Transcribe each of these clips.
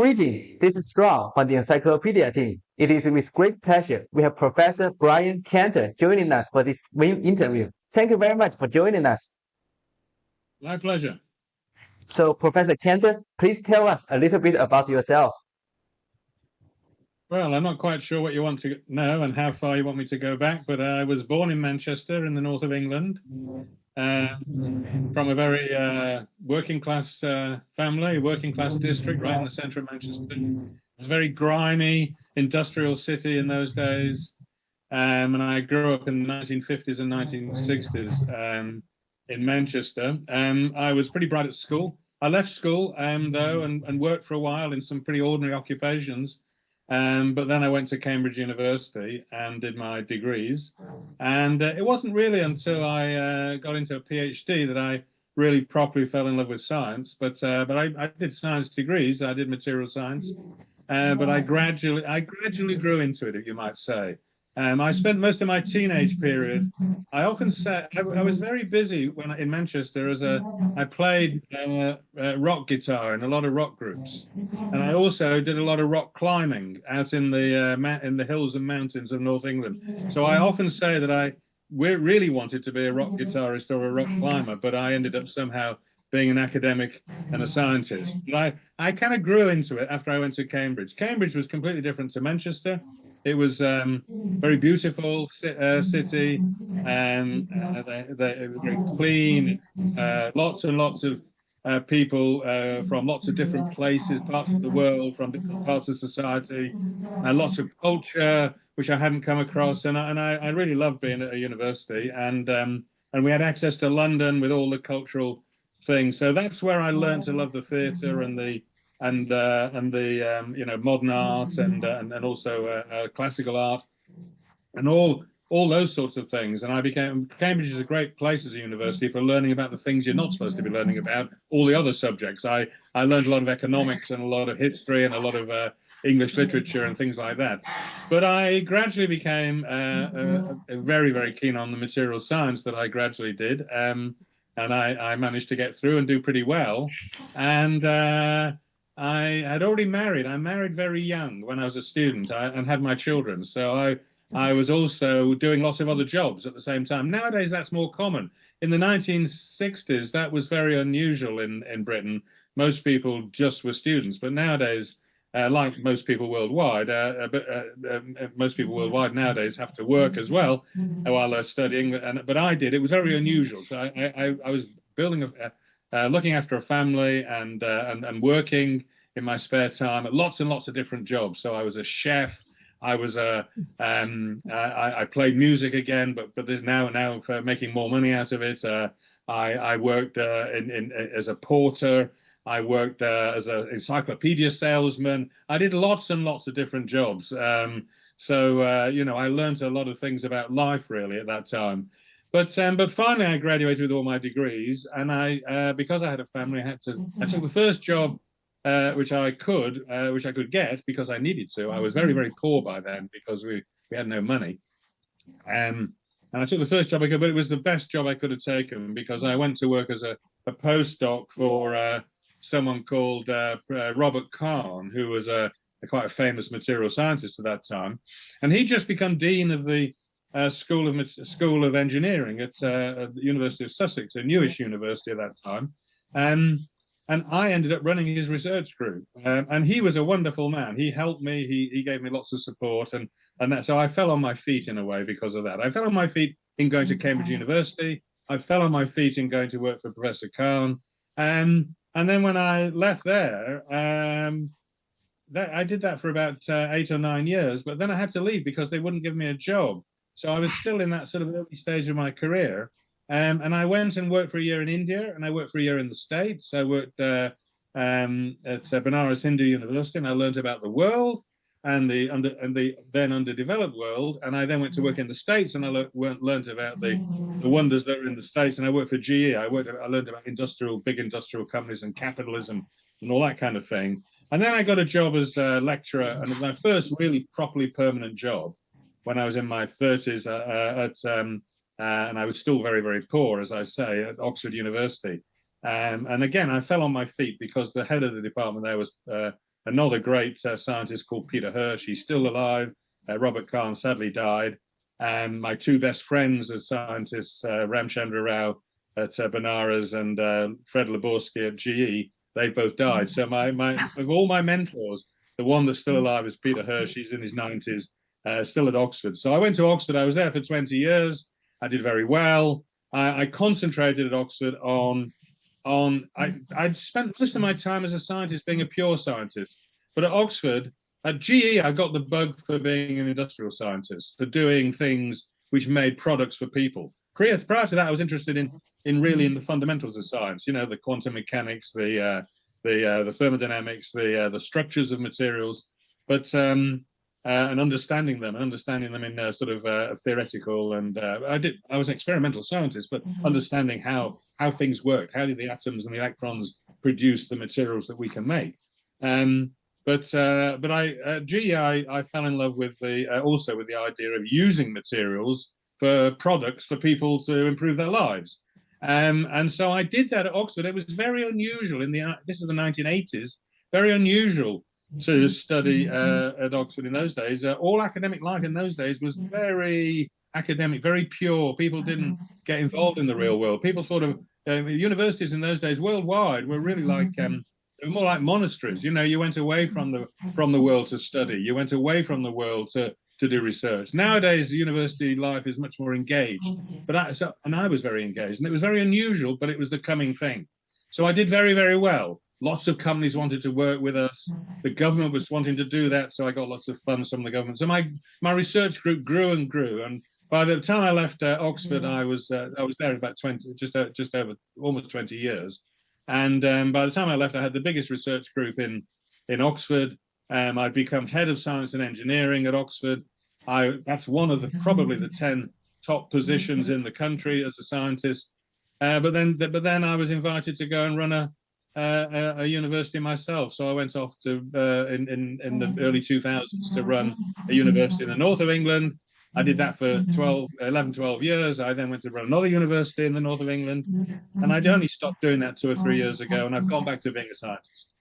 Greeting, this is Rob from the Encyclopedia team. It is with great pleasure we have Professor Brian Cantor joining us for this interview. Thank you very much for joining us. My pleasure. So, Professor Cantor, please tell us a little bit about yourself. Well, I'm not quite sure what you want to know and how far you want me to go back, but I was born in Manchester in the north of England, from a very working class family, working class district right in the centre of Manchester. It was a very grimy industrial city in those days. And I grew up in the 1950s and 1960s in Manchester. I was pretty bright at school. I left school, though, and worked for a while in some pretty ordinary occupations. But then I went to Cambridge University and did my degrees. And it wasn't really until I got into a PhD that I really properly fell in love with science. But I did science degrees. I did material science. But I gradually grew into it, if you might say. I spent most of my teenage period. I often say I was very busy when in Manchester I played rock guitar in a lot of rock groups, and I also did a lot of rock climbing out in the hills and mountains of North England. So I often say that we really wanted to be a rock guitarist or a rock climber, but I ended up somehow being an academic and a scientist. But I kind of grew into it after I went to Cambridge. Cambridge was completely different to Manchester. It was very beautiful city, and they were very clean. Lots and lots of people from lots of different places, parts of the world, from different parts of society, lots of culture, which I hadn't come across. And I really loved being at a university. And we had access to London with all the cultural things. So that's where I learned to love the theatre and the modern art and also classical art and all those sorts of things. And Cambridge is a great place as a university for learning about the things you're not supposed to be learning about, all the other subjects. I learned a lot of economics and a lot of history and a lot of English literature and things like that. But I gradually became very, very keen on the material science that I gradually did. And I managed to get through and do pretty well. And I had already married. I married very young when I was a student and had my children. So I was also doing lots of other jobs at the same time. Nowadays, that's more common. In the 1960s, that was very unusual in Britain. Most people just were students. But nowadays, like most people worldwide, most people worldwide nowadays have to work as well while they're studying. But I did. It was very unusual. So I was looking after a family and working in my spare time at lots and lots of different jobs. So I was a chef. I played music again, but now for making more money out of it. I worked as a porter. I worked as an encyclopedia salesman. I did lots and lots of different jobs. I learned a lot of things about life really at that time. But finally, I graduated with all my degrees, and because I had a family, I took the first job which I could get because I needed to. I was very, very poor by then because we had no money. And I took the first job I could, but it was the best job I could have taken because I went to work as a postdoc for someone called Robert Kahn, who was quite a famous material scientist at that time. And he'd just become dean of the School of Engineering at the University of Sussex, a newish university at that time. And I ended up running his research group. And he was a wonderful man. He helped me. He gave me lots of support. So I fell on my feet in a way because of that. I fell on my feet in going to Cambridge University. I fell on my feet in going to work for Professor Kahn. And then when I left there, I did that for about 8 or 9 years. But then I had to leave because they wouldn't give me a job. So I was still in that sort of early stage of my career. And I went and worked for a year in India, and I worked for a year in the States. I worked at Banaras Hindu University, and I learned about the world and the then underdeveloped world. And I then went to work in the States, and I learned about the wonders that are in the States. And I worked for GE. I learned about big industrial companies and capitalism and all that kind of thing. And then I got a job as a lecturer, and my first really properly permanent job when I was in my 30s and I was still very, very poor, as I say, at Oxford University. And again, I fell on my feet because the head of the department there was another great scientist called Peter Hirsch. He's still alive. Robert Kahn sadly died. And my two best friends as scientists, Ramchandra Rao at Banaras and Fred Laborsky at GE, they both died. So of all my mentors, the one that's still alive is Peter Hirsch. He's in his 90s, still at Oxford. So I went to Oxford. I was there for 20 years. I did very well. I concentrated at Oxford I'd spent most of my time as a scientist being a pure scientist. But at Oxford, at GE, I got the bug for being an industrial scientist, for doing things which made products for people. Prior to that, I was interested in the fundamentals of science. You know, the quantum mechanics, the thermodynamics, the structures of materials, but and understanding them in a sort of theoretical and I was an experimental scientist, but understanding how things work, how do the atoms and the electrons produce the materials that we can make. But at GE, I fell in love with also with the idea of using materials for products for people to improve their lives. And so I did that at Oxford. It was very unusual this is the 1980s, very unusual to study at Oxford in those days. All academic life in those days was very academic, very pure. People didn't get involved in the real world. People thought of universities in those days worldwide were really like they were more like monasteries. You know, you went away from the world to study. You went away from the world to do research. Nowadays, university life is much more engaged. But I was very engaged, and it was very unusual, but it was the coming thing. So I did very, very well. Lots of companies wanted to work with us. The government was wanting to do that, so I got lots of funds from the government. So my research group grew and grew, and by the time I left Oxford, I was there about 20, just over almost 20 years. And by the time I left, I had the biggest research group in Oxford. I'd become head of science and engineering at Oxford. That's one of probably the 10 top positions in the country as a scientist. But then I was invited to go and run a university myself. So I went off to in the early 2000s to run a university in the north of England. I did that for 12 years. I then went to run another university in the north of England. And I'd only stopped doing that 2 or 3 years ago. And I've gone back to being a scientist.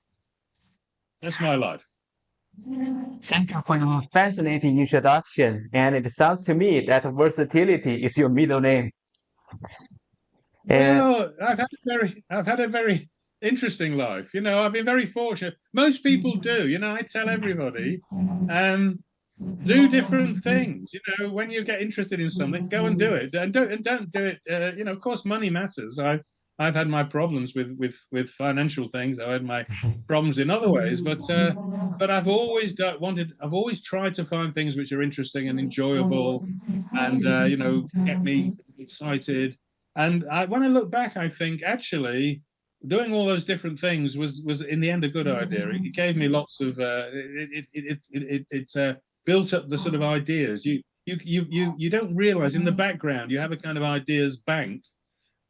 That's my life. Thank you for your fascinating introduction. And it sounds to me that versatility is your middle name. Well, I've had a very interesting life. You know, I've been very fortunate. Most people do. You know, I tell everybody, do different things. You know, when you get interested in something, go and do it, and don't do it. You know, of course, money matters. I've had my problems with financial things. I've had my problems in other ways, but I've always I've always tried to find things which are interesting and enjoyable, and you know, get me excited. And when I look back, I think actually doing all those different things was in the end a good idea. It gave me lots of it built up the sort of ideas. You don't realize in the background you have a kind of ideas bank,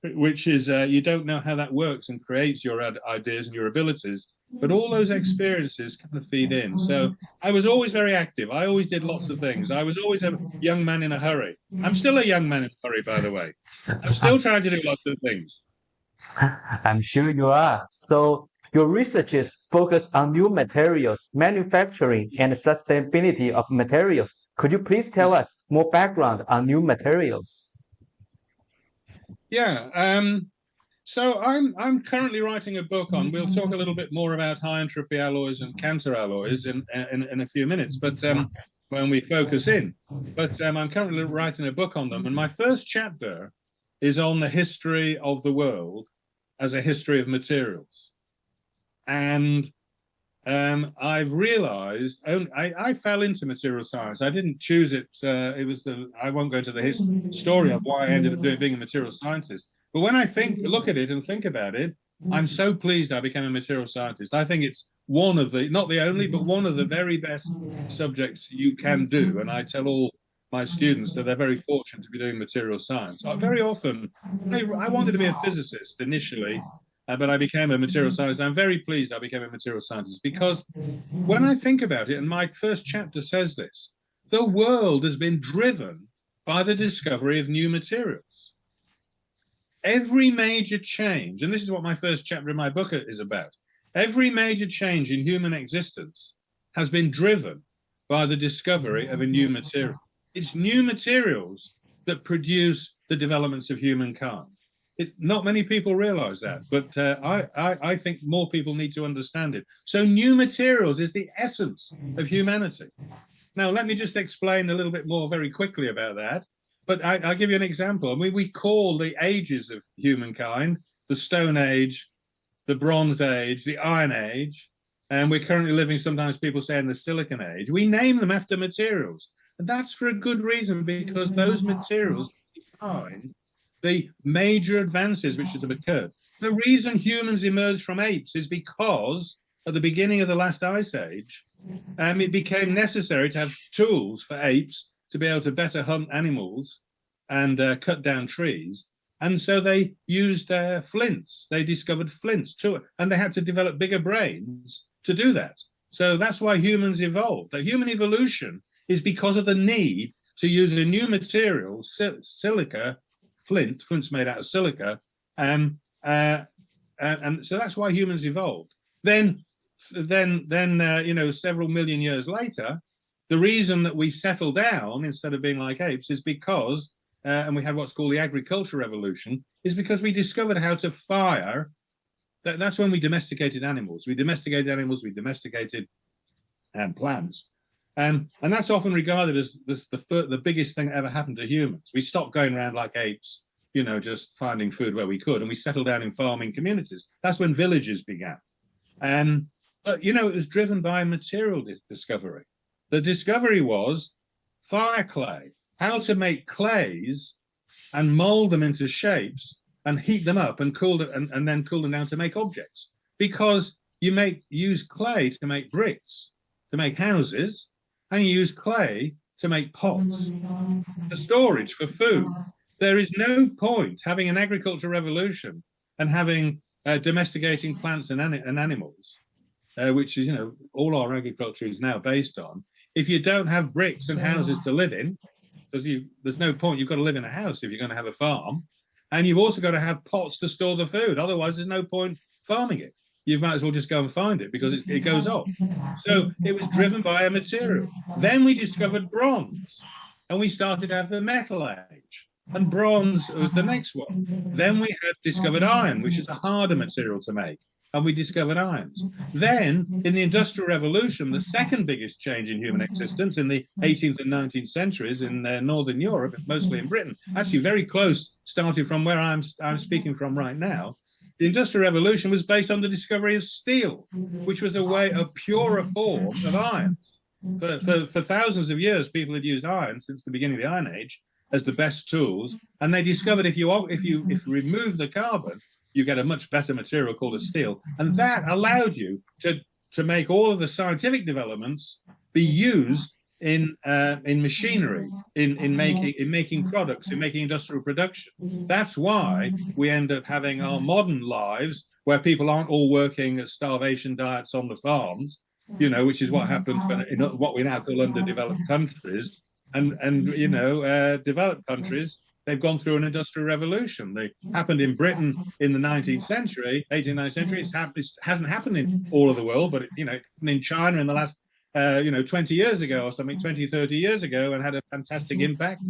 which is you don't know how that works and creates your ideas and your abilities. But all those experiences kind of feed in. So I was always very active. I always did lots of things. I was always a young man in a hurry. I'm still a young man in a hurry, by the way. I'm still trying to do lots of things. I'm sure you are. So your research is focused on new materials, manufacturing, and sustainability of materials. Could you please tell us more background on new materials? Yeah. So I'm currently writing a book on. We'll talk a little bit more about high entropy alloys and Cantor alloys in a few minutes. But when we focus in, but I'm currently writing a book on them, and my first chapter is on the history of the world as a history of materials. And I've realized I fell into material science. I didn't choose it. It was I won't go into the story of why I ended up being a material scientist. But when I look at it and think about it, I'm so pleased I became a material scientist. I think it's one of the, not the only, but one of the very best subjects you can do. And I tell all my students that they're very fortunate to be doing material science. Very often, I wanted to be a physicist initially, but I became a material scientist. I'm very pleased I became a material scientist because when I think about it, and my first chapter says this, the world has been driven by the discovery of new materials. Every major change, and this is what my first chapter in my book is about, Every major change in human existence has been driven by the discovery of a new material. It's new materials that produce the developments of humankind. Not many people realize that, but I think more people need to understand it. So new materials is the essence of humanity. Now, let me just explain a little bit more very quickly about that. But I'll give you an example. I mean, we call the ages of humankind the Stone Age, the Bronze Age, the Iron Age, and we're currently living, sometimes people say, in the Silicon Age. We name them after materials. And that's for a good reason, because those materials define the major advances which have occurred. The reason humans emerged from apes is because at the beginning of the last ice age, it became necessary to have tools for apes to be able to better hunt animals and cut down trees. And so they used flints. They discovered flints too, and they had to develop bigger brains to do that. So that's why humans evolved. The human evolution is because of the need to use a new material, silica, flint's made out of silica, and so that's why humans evolved. Then several million years later, the reason that we settle down instead of being like apes is because, and we had what's called the agricultural revolution, is because we discovered how to fire. That's when we domesticated animals. We domesticated plants. And that's often regarded as the biggest thing that ever happened to humans. We stopped going around like apes, just finding food where we could, and we settled down in farming communities. That's when villages began. But, it was driven by material discovery. The discovery was fire clay, how to make clays and mold them into shapes and heat them up and cool them, and then cool them down to make objects. Because you use clay to make bricks, to make houses, and you use clay to make pots for storage, for food. There is no point having an agricultural revolution and having domesticating plants and animals, which is, all our agriculture is now based on, if you don't have bricks and houses to live in, because there's no point. You've got to live in a house if you're going to have a farm, and you've also got to have pots to store the food. Otherwise, there's no point farming it. You might as well just go and find it, because it goes off. So it was driven by a material. Then we discovered bronze, and we started to have the metal age, and bronze was the next one. Then we had discovered iron, which is a harder material to make, and we discovered irons. Then, in the Industrial Revolution, the second biggest change in human existence in the 18th and 19th centuries in Northern Europe, mostly in Britain, actually very close, starting from where I'm speaking from right now, the Industrial Revolution was based on the discovery of steel, which was a purer form of irons. For thousands of years, people had used iron since the beginning of the Iron Age as the best tools, and they discovered if you remove the carbon, you get a much better material called a steel, and that allowed you to make all of the scientific developments be used in machinery, in making products, in making industrial production. That's why we end up having our modern lives where people aren't all working at starvation diets on the farms, which is what happens in what we now call underdeveloped countries, and developed countries. They've gone through an industrial revolution. They happened in Britain in the 19th century, 18th, 19th century. It hasn't happened in all of the world, but in China in the last 20 years ago or something, 20, 30 years ago, and had a fantastic impact.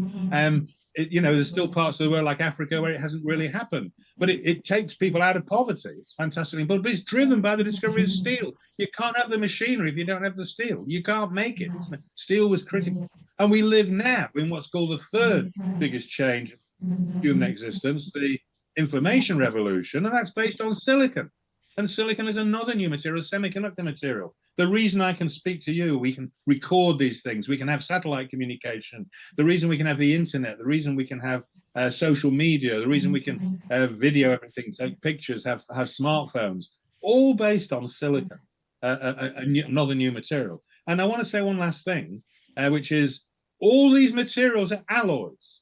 There's still parts of the world like Africa where it hasn't really happened, but it takes people out of poverty. It's fantastically important, but it's driven by the discovery of steel. You can't have the machinery if you don't have the steel. You can't make it. Steel was critical. And we live now in what's called the third biggest change in human existence, the information revolution, and that's based on silicon. And silicon is another new material, semiconductor material. The reason I can speak to you, we can record these things, we can have satellite communication, the reason we can have the internet, the reason we can have social media, the reason we can video everything, take pictures, have smartphones, all based on silicon, another new material. And I want to say one last thing, which is all these materials are alloys.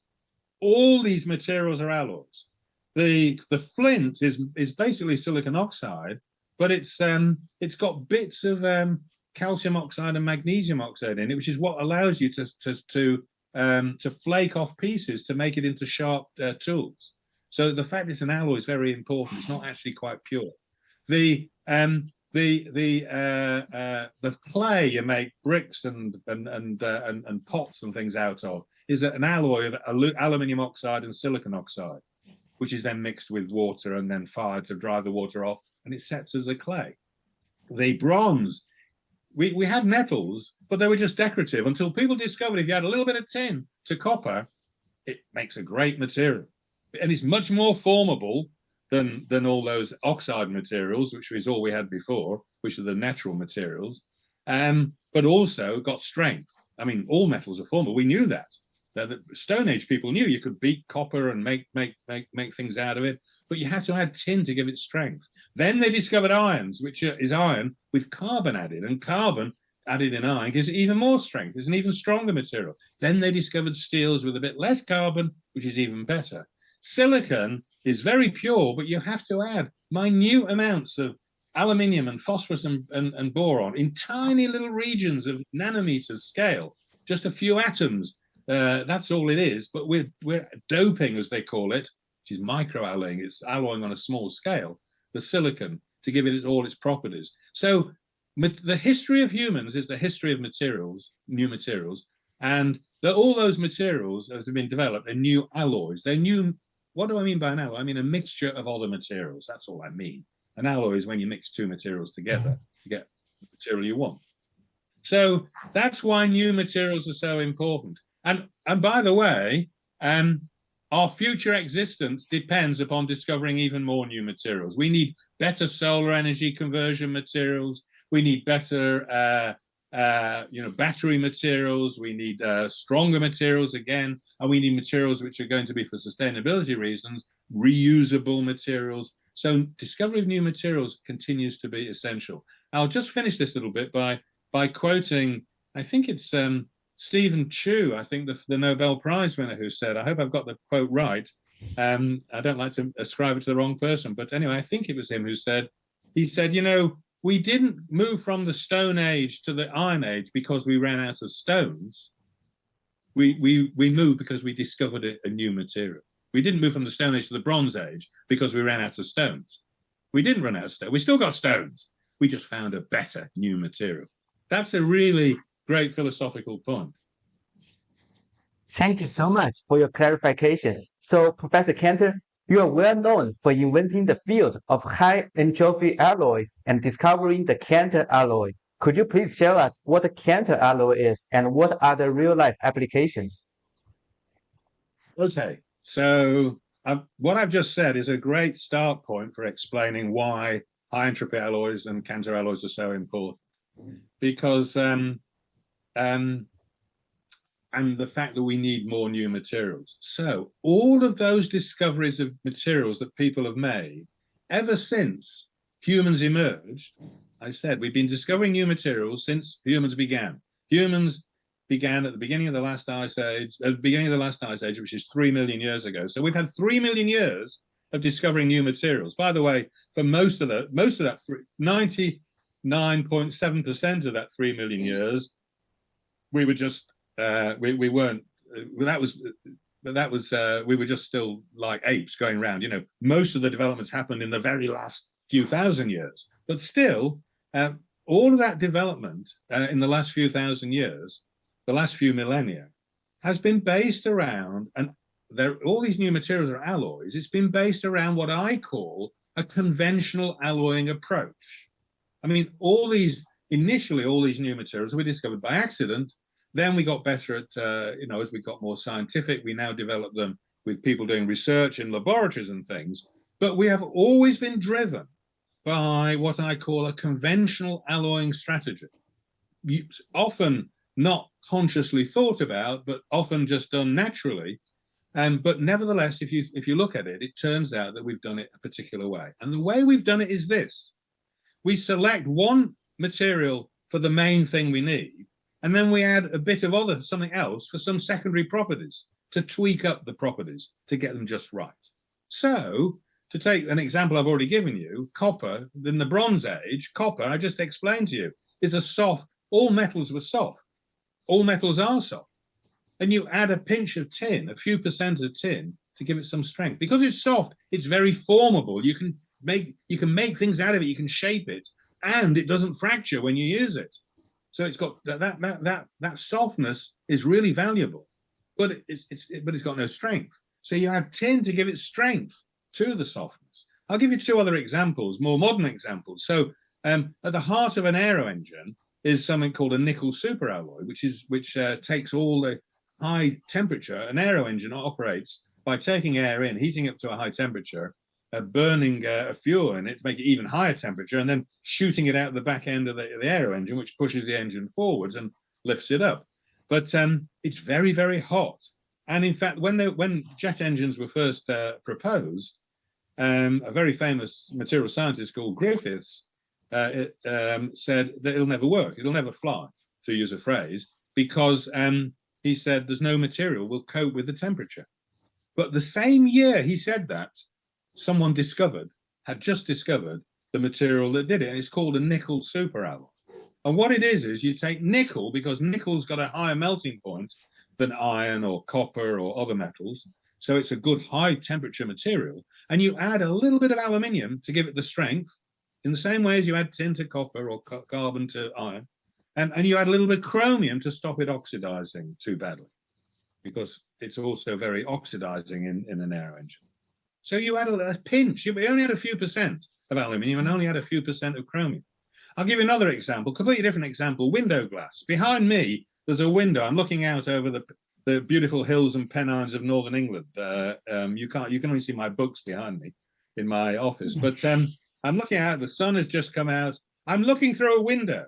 All these materials are alloys. The flint is basically silicon oxide, but it's got bits of calcium oxide and magnesium oxide in it, which is what allows you to flake off pieces to make it into sharp tools. So the fact it's an alloy is very important. It's not actually quite pure. The the clay you make bricks and pots and things out of is an alloy of aluminium oxide and silicon oxide, which is then mixed with water and then fired to dry the water off, and it sets as a clay. The bronze, we had metals, but they were just decorative until people discovered if you add a little bit of tin to copper, it makes a great material. And it's much more formable than all those oxide materials, which was all we had before, which are the natural materials, but also got strength. I mean, all metals are formable. We knew that. The Stone Age people knew you could beat copper and make things out of it, but you had to add tin to give it strength. Then they discovered ions, which is iron with carbon added, and carbon added in iron gives it even more strength. It's an even stronger material. Then they discovered steels with a bit less carbon, which is even better. Silicon is very pure, but you have to add minute amounts of aluminium and phosphorus and boron in tiny little regions of nanometers scale, just a few atoms. That's all it is. But we're doping, as they call it, which is microalloying. It's alloying on a small scale, the silicon, to give it all its properties. So the history of humans is the history of materials, new materials, and all those materials, as have been developed, are new alloys. They're new. What do I mean by an alloy? I mean a mixture of other materials. That's all I mean. An alloy is when you mix two materials together to get the material you want. So that's why new materials are so important. And by the way, our future existence depends upon discovering even more new materials. We need better solar energy conversion materials. We need better battery materials. We need stronger materials again, and we need materials which are going to be, for sustainability reasons, reusable materials. So discovery of new materials continues to be essential. I'll just finish this little bit by quoting, I think it's Stephen Chu, I think the Nobel Prize winner, who said, I hope I've got the quote right. I don't like to ascribe it to the wrong person, but anyway, I think it was him who said, we didn't move from the Stone Age to the Iron Age because we ran out of stones. We moved because we discovered a new material. We didn't move from the Stone Age to the Bronze Age because we ran out of stones. We didn't run out of stones. We still got stones. We just found a better new material. That's a really great philosophical point. Thank you so much for your clarification. So, Professor Cantor, you are well known for inventing the field of high-entropy alloys and discovering the Cantor alloy. Could you please tell us what the Cantor alloy is and what are the real-life applications? Okay, so what I've just said is a great start point for explaining why high-entropy alloys and Cantor alloys are so important. Because and the fact that we need more new materials. So all of those discoveries of materials that people have made ever since humans emerged, I said we've been discovering new materials since humans began. Humans began at the beginning of the last ice age, which is 3 million years ago. So we've had 3 million years of discovering new materials. By the way, for most of that 99.7% of that 3 million years, we were just we weren't. We were just still like apes going around. Most of the developments happened in the very last few thousand years, but still, all of that development in the last few thousand years, the last few millennia, has been based around, and all these new materials are alloys. It's been based around what I call a conventional alloying approach. I mean, initially all these new materials were discovered by accident. Then we got better at, as we got more scientific, we now develop them with people doing research in laboratories and things. But we have always been driven by what I call a conventional alloying strategy. Often not consciously thought about, but often just done naturally. But nevertheless, if you look at it, it turns out that we've done it a particular way. And the way we've done it is this. We select one material for the main thing we need, and then we add a bit of something else for some secondary properties to tweak up the properties to get them just right. So, to take an example I've already given you, copper, in the Bronze Age, copper, I just explained to you, is a soft, all metals were soft. All metals are soft. And you add a pinch of tin, a few percent of tin, to give it some strength. Because it's soft, it's very formable. You can make things out of it, you can shape it. and it doesn't fracture when you use it. So it's got that softness is really valuable, but it's got no strength. So you add tin to give it strength to the softness. I'll give you two other examples, more modern examples. So at the heart of an aero engine is something called a nickel superalloy, which takes all the high temperature. An aero engine operates by taking air in, heating it to a high temperature, burning a fuel in it to make it even higher temperature, and then shooting it out the back end of the aero engine, which pushes the engine forwards and lifts it up. But it's very, very hot. And in fact, when jet engines were first proposed, a very famous material scientist called Griffiths said that it'll never work, it'll never fly, to use a phrase, because he said there's no material will cope with the temperature. But the same year he said that, someone had just discovered the material that did it, and it's called a nickel superalloy. And what it is you take nickel, because nickel's got a higher melting point than iron or copper or other metals, so it's a good high temperature material, and you add a little bit of aluminium to give it the strength, in the same way as you add tin to copper or carbon to iron, and you add a little bit of chromium to stop it oxidizing too badly, because it's also very oxidizing in an aero engine. So you add a pinch, you only add a few percent of aluminium and only add a few percent of chromium. I'll give you another example, completely different example, window glass. Behind me, there's a window. I'm looking out over the beautiful hills and Pennines of Northern England. You can only see my books behind me in my office, but I'm looking out, the sun has just come out. I'm looking through a window.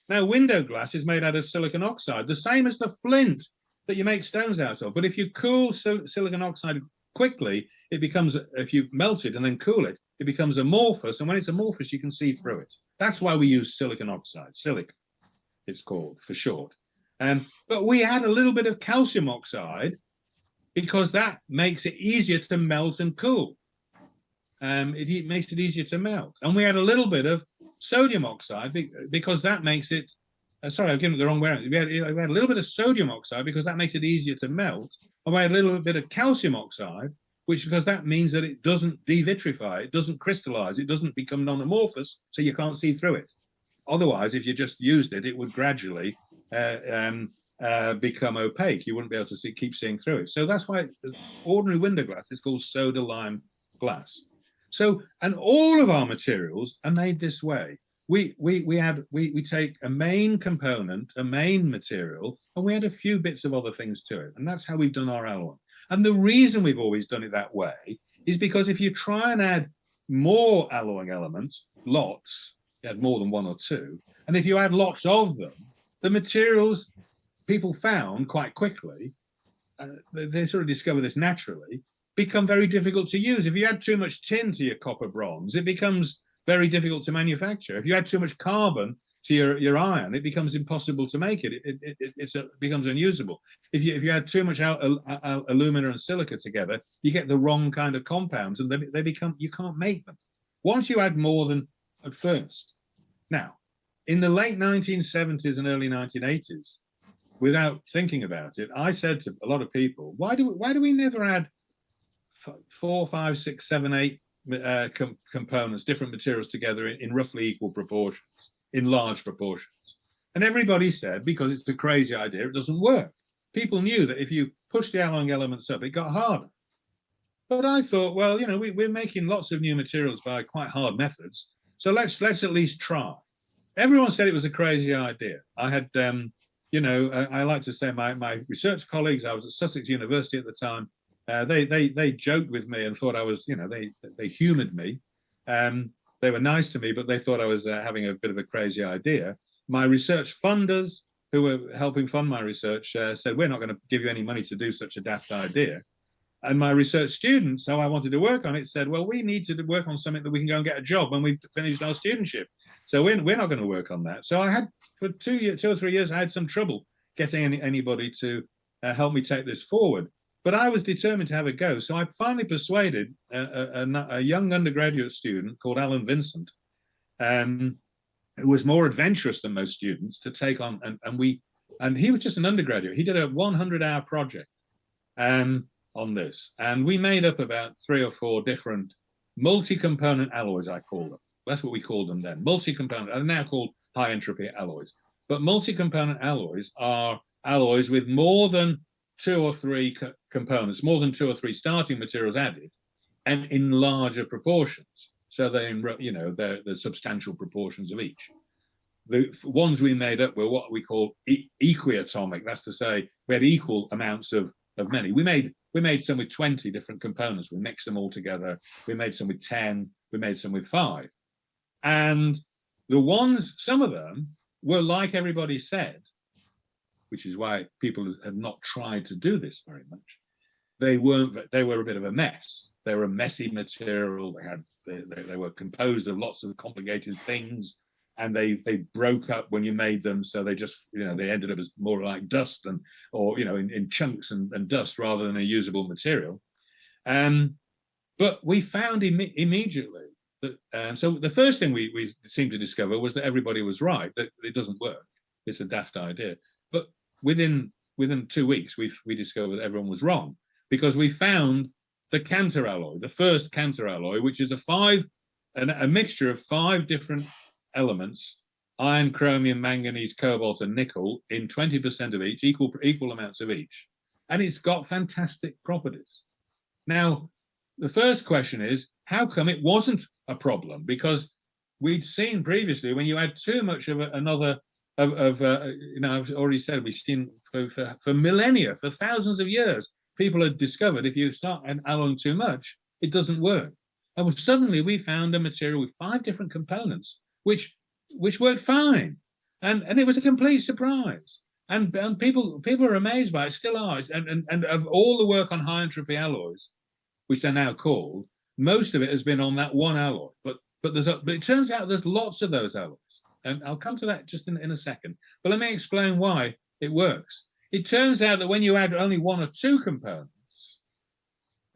Now, window glass is made out of silicon oxide, the same as the flint that you make stones out of. But if you cool silicon oxide quickly, it becomes, if you melt it and then cool it, it becomes amorphous. And when it's amorphous, you can see through it. That's why we use silicon oxide, silic, it's called for short. But we add a little bit of calcium oxide because that makes it easier to melt and cool. It makes it easier to melt. And we add a little bit of sodium oxide because that makes it, sorry, I've given it the wrong way around. We add a little bit of sodium oxide because that makes it easier to melt. And we add a little bit of calcium oxide, because that means that it doesn't devitrify, it doesn't crystallize, it doesn't become non-amorphous, so you can't see through it. Otherwise, if you just used it, it would gradually become opaque. You wouldn't be able to keep seeing through it. So that's why ordinary window glass is called soda lime glass. So, and all of our materials are made this way. We take a main component, a main material, and we add a few bits of other things to it. And that's how we've done our alloy. And the reason we've always done it that way is because if you try and add more alloying elements, lots, you add more than one or two, and if you add lots of them, the materials people found quite quickly, they sort of discover this naturally, become very difficult to use. If you add too much tin to your copper bronze, it becomes very difficult to manufacture. If you add too much carbon to your iron, it becomes impossible to make it. It becomes unusable. If you add too much alumina and silica together, you get the wrong kind of compounds, and they become, you can't make them once you add more than at first. Now, in the late 1970s and early 1980s, without thinking about it, I said to a lot of people, why do we never add 4, 5, 6, 7, 8 components, different materials together in roughly equal proportions, in large proportions? And everybody said, because it's a crazy idea, it doesn't work. People knew that if you push the alloying elements up, it got harder. But I thought, well, you know, we're making lots of new materials by quite hard methods, so let's at least try. Everyone said it was a crazy idea. I had, I like to say my research colleagues, I was at Sussex University at the time, they joked with me and thought I was, they humored me. They were nice to me, but they thought I was having a bit of a crazy idea. My research funders, who were helping fund my research, said, we're not going to give you any money to do such a daft idea. And my research students, who I wanted to work on it, said, well, we need to work on something that we can go and get a job when we've finished our studentship. So we're not going to work on that. So I had, for 2 or 3 years, I had some trouble getting anybody to help me take this forward. But I was determined to have a go. So I finally persuaded a young undergraduate student called Alan Vincent, who was more adventurous than most students, to take on, and he was just an undergraduate. He did a 100-hour project on this. And we made up about 3 or 4 different multi-component alloys, I call them. That's what we called them then. Multi-component, are now called high-entropy alloys. But multi-component alloys are alloys with more than 2 or 3 components, more than 2 or 3 starting materials added, and in larger proportions. So they're in, they're substantial proportions of each. The ones we made up were what we call equiatomic. That's to say, we had equal amounts of many. We made some with 20 different components. We mixed them all together. We made some with 10. We made some with 5. And the ones, some of them were like everybody said, which is why people have not tried to do this very much. They were a bit of a mess. They were a messy material. They were composed of lots of complicated things, and they broke up when you made them. So they just, they ended up as more like dust or in chunks and dust rather than a usable material. But we found immediately that, so the first thing we seemed to discover was that everybody was right, that it doesn't work. It's a daft idea. But within 2 weeks, we discovered that everyone was wrong, because we found the Cantor alloy, the first Cantor alloy, which is a mixture of 5 different elements: iron, chromium, manganese, cobalt, and nickel, in 20% of each, equal amounts of each. And it's got fantastic properties. Now, the first question is, how come it wasn't a problem? Because we'd seen previously, when you add too much of another, I've already said, we've seen for millennia, for thousands of years, people had discovered if you start alloying too much, it doesn't work. And suddenly we found a material with 5 different components, which worked fine. And it was a complete surprise. And people are amazed by it, still are. And of all the work on high entropy alloys, which they're now called, most of it has been on that one alloy. But it turns out there's lots of those alloys. And I'll come to that just in a second. But let me explain why it works. It turns out that when you add only 1 or 2 components,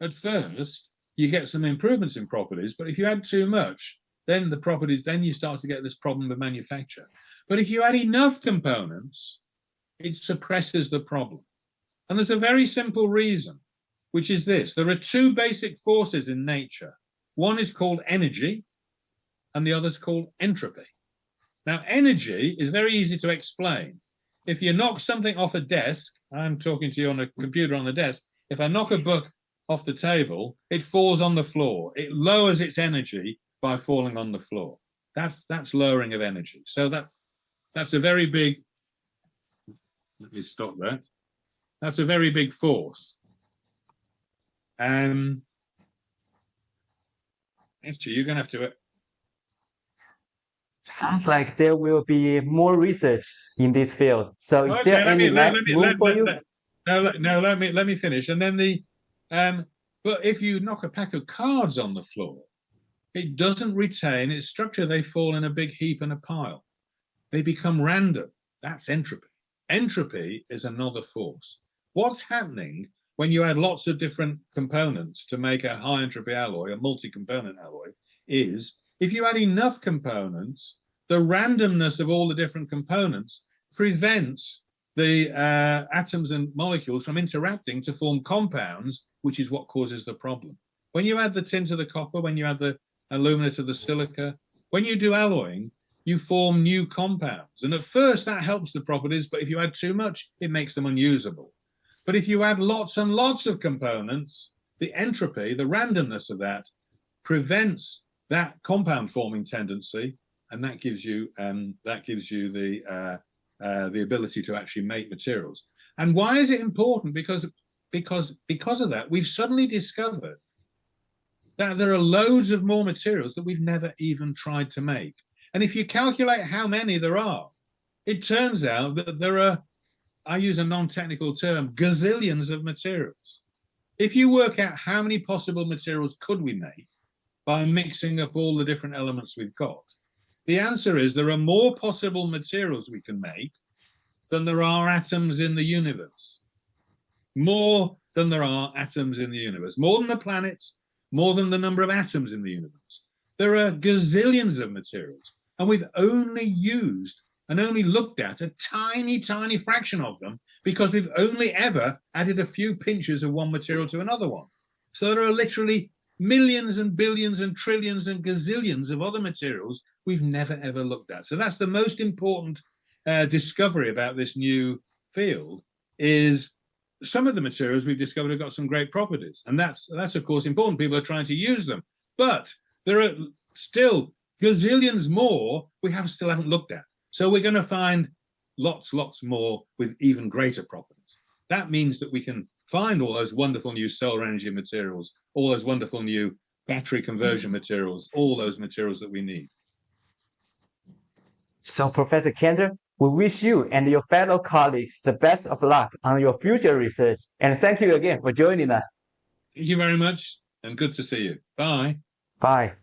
at first, you get some improvements in properties. But if you add too much, then you start to get this problem of manufacture. But if you add enough components, it suppresses the problem. And there's a very simple reason, which is this. There are 2 basic forces in nature. One is called energy, and the other is called entropy. Now, energy is very easy to explain. If you knock something off a desk, I'm talking to you on a computer on the desk, if I knock a book off the table, it falls on the floor. It lowers its energy by falling on the floor. That's lowering of energy. So that's a very big, let me stop that. That's a very big force. Actually, you're going to have to. Sounds like there will be more research in this field. So is there any next move for you? No, let me finish. And then but if you knock a pack of cards on the floor, it doesn't retain its structure. They fall in a big heap and a pile. They become random. That's entropy. Entropy is another force. What's happening when you add lots of different components to make a high entropy alloy, a multi-component alloy, is if you add enough components, the randomness of all the different components prevents the atoms and molecules from interacting to form compounds, which is what causes the problem. When you add the tin to the copper, when you add the alumina to the silica, when you do alloying, you form new compounds. And at first that helps the properties, but if you add too much, it makes them unusable. But if you add lots and lots of components, the entropy, the randomness of that, prevents that compound forming tendency, and that gives you the ability to actually make materials. And why is it important? Because of that, we've suddenly discovered that there are loads of more materials that we've never even tried to make. And if you calculate how many there are, it turns out that there are, I use a non-technical term, gazillions of materials. If you work out how many possible materials could we make by mixing up all the different elements we've got, the answer is there are more possible materials we can make than there are atoms in the universe. More than there are atoms in the universe. More than the planets, more than the number of atoms in the universe. There are gazillions of materials, and we've only used and only looked at a tiny, tiny fraction of them because we've only ever added a few pinches of one material to another one. So there are literally millions and billions and trillions and gazillions of other materials we've never ever looked at. So that's the most important discovery about this new field, is some of the materials we've discovered have got some great properties, and that's of course important. People are trying to use them, but there are still gazillions more we still haven't looked at. So we're going to find lots more with even greater properties. That means that we can find all those wonderful new solar energy materials, all those wonderful new battery conversion materials, all those materials that we need. So, Professor Cantor, we wish you and your fellow colleagues the best of luck on your future research, and thank you again for joining us. Thank you very much, and good to see you. Bye. Bye.